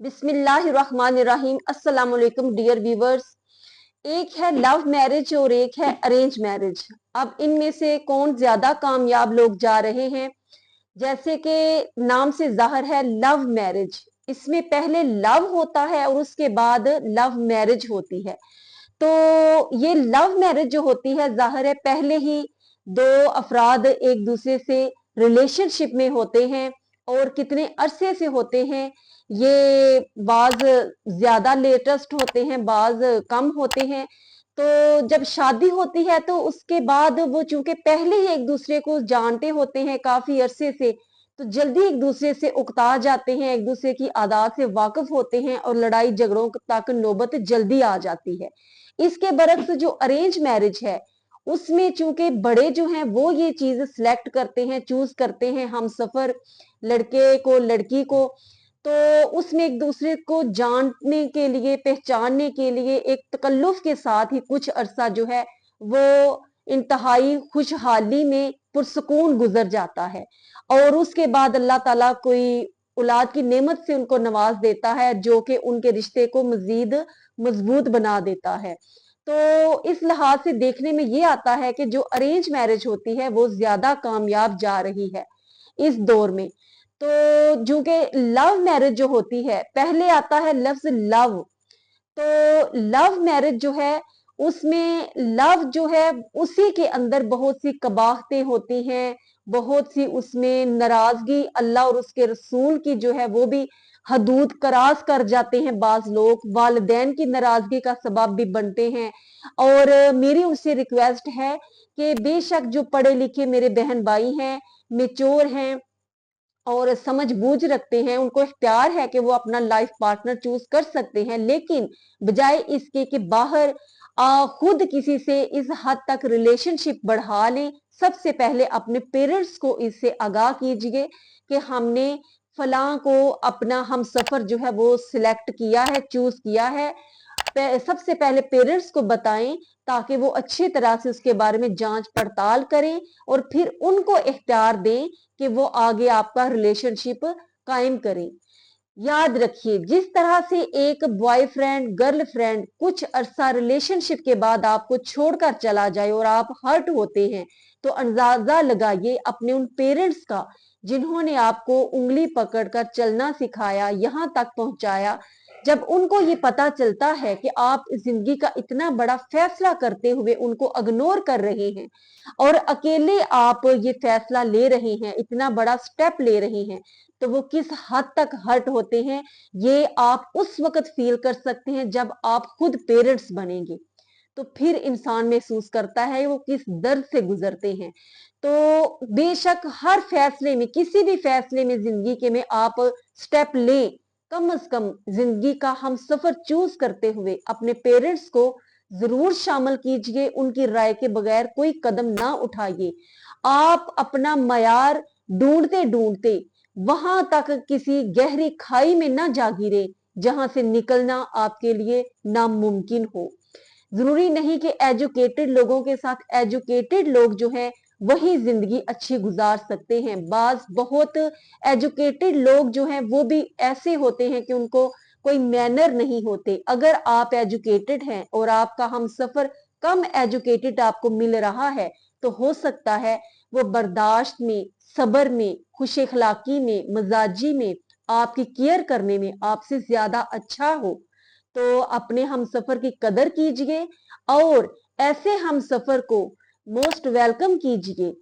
बिस्मिल्लाहिर्रहमानिर्रहीम। अस्सलाम वालेकुम डियर व्यूवर्स। एक है लव मैरिज और एक है अरेंज मैरिज। अब इनमें से कौन ज्यादा कामयाब लोग जा रहे हैं? जैसे कि नाम से जाहिर है लव मैरिज, इसमें पहले लव होता है और उसके बाद लव मैरिज होती है। तो ये लव मैरिज जो होती है, जाहिर है पहले ही दो अफराद एक दूसरे से रिलेशनशिप में होते हैं और कितने अरसे से होते हैं। ये बाज ज्यादा लेटेस्ट होते हैं, बाज कम होते हैं। तो जब शादी होती है तो उसके बाद वो चूंकि पहले ही एक दूसरे को जानते होते हैं काफी अरसे से, तो जल्दी एक दूसरे से उकता जाते हैं, एक दूसरे की आदत से वाकिफ होते हैं और लड़ाई झगड़ों तक नौबत जल्दी आ जाती है। इसके बरक्स जो अरेंज मैरिज है, उसमें चूंकि बड़े जो हैं वो ये चीज सिलेक्ट करते हैं, चूज करते हैं हम सफर, लड़के को लड़की को। तो उसमें एक दूसरे को जानने के लिए, पहचानने के लिए एक तकल्लुफ के साथ ही कुछ अरसा जो है वो इंतहाई खुशहाली में पुरसकून गुजर जाता है। और उसके बाद अल्लाह ताला कोई औलाद की नेमत से उनको नवाज देता है, जो कि उनके रिश्ते को मजीद मजबूत बना देता है। तो इस लिहाज से देखने में ये आता है कि जो अरेंज मैरिज होती है वो ज्यादा कामयाब जा रही है इस दौर में। तो जो कि लव मैरिज जो होती है, पहले आता है लफ्ज लव। तो लव मैरिज जो है, उसमें लव जो है उसी के अंदर बहुत सी कबाहतें होती हैं, बहुत सी उसमें नाराजगी अल्लाह और उसके रसूल की जो है वो भी हदूद करास कर जाते हैं। बाज लोग वालिदैन की नाराजगी का सबब भी बनते हैं। और मेरी उससे रिक्वेस्ट है कि बेशक जो पढ़े लिखे मेरे बहन भाई हैं, मेच्योर हैं और समझ बूझ रखते हैं, उनको इख्तियार है कि वो अपना लाइफ पार्टनर चूज कर सकते हैं, लेकिन बजाय इसके कि बाहर खुद किसी से इस हद तक रिलेशनशिप बढ़ा लें, सबसे पहले अपने पेरेंट्स को इससे आगाह कीजिए कि हमने फलां को अपना हम सफर जो है वो सिलेक्ट किया है, चूज किया है। सबसे पहले पेरेंट्स को बताएं ताकि वो अच्छी तरह से उसके बारे में जांच पड़ताल करें और फिर उनको इख्तियार दें कि वो आगे आपका रिलेशनशिप कायम करें। याद रखिए, जिस तरह से एक बॉयफ्रेंड गर्लफ्रेंड कुछ अरसा रिलेशनशिप के बाद आपको छोड़कर चला जाए और आप हर्ट होते हैं, तो अंदाजा लगाइए अपने उन पेरेंट्स का जिन्होंने आपको उंगली पकड़कर चलना सिखाया, यहां तक पहुंचाया। जब उनको ये पता चलता है कि आप जिंदगी का इतना बड़ा फैसला करते हुए उनको इग्नोर कर रहे हैं और अकेले आप ये फैसला ले रहे हैं, इतना बड़ा स्टेप ले रहे हैं, तो वो किस हद तक हर्ट होते हैं ये आप उस वक्त फील कर सकते हैं जब आप खुद पेरेंट्स बनेंगे। तो फिर इंसान महसूस करता है वो किस दर्द से गुजरते हैं। तो बेशक हर फैसले में, किसी भी फैसले में जिंदगी के में आप स्टेप लें, कम अज कम जिंदगी का हम सफर चूज करते हुए अपने पेरेंट्स को जरूर शामिल कीजिए। उनकी राय के बगैर कोई कदम ना उठाइए। आप अपना मयार ढूंढते ढूंढते वहां तक किसी गहरी खाई में ना जा गिरे जहां से निकलना आपके लिए नामुमकिन हो। जरूरी नहीं कि एजुकेटेड लोगों के साथ एजुकेटेड लोग जो हैं वही जिंदगी अच्छी गुजार सकते हैं। बाज बहुत एजुकेटेड लोग जो हैं वो भी ऐसे होते हैं कि उनको कोई मैनर नहीं होते। अगर आप एजुकेटेड हैं और आपका हम सफर कम एजुकेटेड आपको मिल रहा है, तो हो सकता है वो बर्दाश्त में, सबर में, खुश अखलाकी में, मजाजी में, आपकी केयर करने में आपसे ज्यादा अच्छा हो। तो अपने हम सफर की कदर कीजिए और ऐसे हम सफर को मोस्ट वेलकम कीजिए।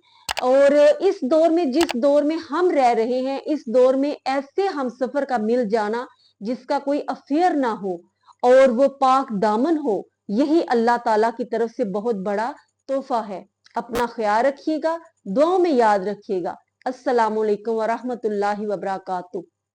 और इस दौर में, जिस दौर में हम रह रहे हैं, इस दौर में ऐसे हम सफर का मिल जाना जिसका कोई अफेयर ना हो और वो पाक दामन हो, यही अल्लाह ताला की तरफ से बहुत बड़ा तोहफा है। अपना ख्याल रखिएगा, दुआओं में याद रखिएगा। अस्सलामु अलैकुम व रहमतुल्लाहि व बरकातुहू।